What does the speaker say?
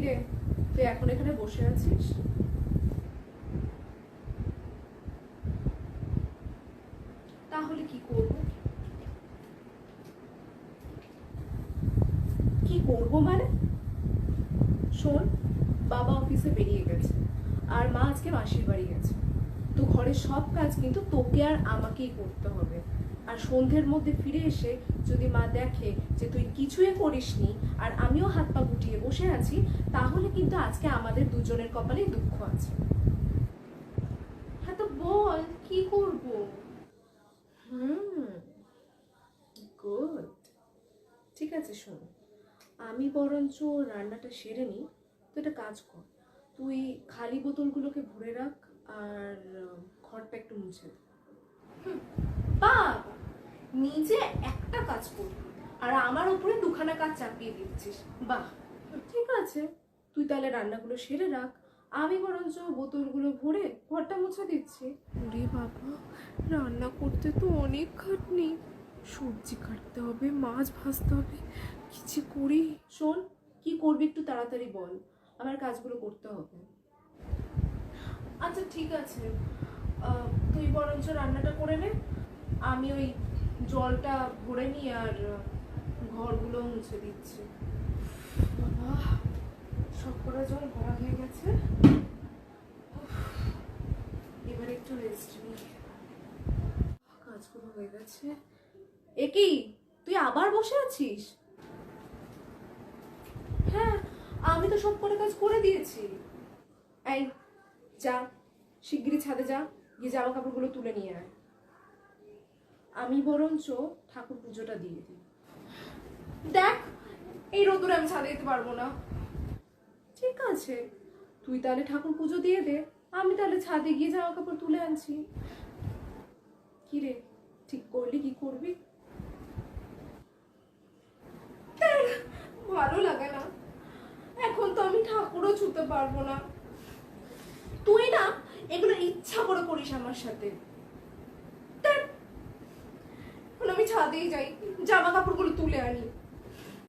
কিরে, তুই এখন এখানে বসে আছিস? তাহলে কি করব? কি করব মানে? শোন, বাবা অফিসে বেরিয়ে গেছে আর মা আজকে মাসির বাড়ি গেছে। তো ঘরের সব কাজ কিন্তু তোকে আর আমাকেই করতে হবে। আর সন্ধ্যের মধ্যে ফিরে এসে যদি মা দেখে যে তুই কিছুই করিসনি আর আমিও হাত পা গুটিয়ে বসে আছি, তাহলে কিন্তু আজকে আমাদের দুজনের কপালেই দুঃখ আছে। হ্যাঁ, তো বল কি করব? গুড, ঠিক আছে। শোন, আমি বরঞ্চ রান্নাটা সেরে নিই। তো একটা কাজ কর, তুই খালি বোতলগুলোকে ভরে রাখ আর ঘরটা একটু মুছে দে। বাবা, নিজে একটা কাজ করবি আর আমার উপরে দুখানা কাজ চাপিয়ে দিচ্ছিস। বাহ, ঠিক আছে, তুই তাহলে রান্নাগুলো সেরে রাখ, আমি বরঞ্চ বোতলগুলো ভরে ঘরটা মুছে দিচ্ছি। ওরে বাবা, রান্না করতে তো অনেক খাটনি। সবজি কাটতে হবে, মাছ ভাজতে হবে, কিছু করি। শোন, কি করবি একটু তাড়াতাড়ি বল, আমার কাজগুলো করতে হবে। আচ্ছা ঠিক আছে, তুই বরঞ্চ রান্নাটা করে নে, আমি ওই জলটা ভরে নিই আর ঘরগুলো মুছে দিচ্ছি। বাবা, সব করা জল ভরা হয়ে গেছে, এবার একটু রেস্ট নিই। কাজগুলো হয়ে গেছে। এ কি, তুই আবার বসে আছিস? হ্যাঁ, আমি তো সব করে কাজ করে দিয়েছি। এই যা, শিগগিরই ছাদে যা, গিয়ে জামা কাপড়গুলো তুলে নিয়ে আয়। আমি বরঞ্চ ঠাকুর পুজোটা দিয়ে দিই। দেখ, এই রোদুরে আমি ছাদে যেতে পারবো না। ঠিক আছে, তুই তাহলে ঠাকুর পুজো দিয়ে দে, আমি তাহলে ছাদে গিয়ে জামা কাপড় তুলে আনছি। কি রে, ঠিক করলি কি করবি? ভালো লাগে না, এখন তো আমি ঠাকুরও ছুতে পারবো না। তুই না এগুলো ইচ্ছা করে করিস আমার সাথে। এখন আমি ছাদেই যাই, জামা কাপড়গুলো তুলে আনি।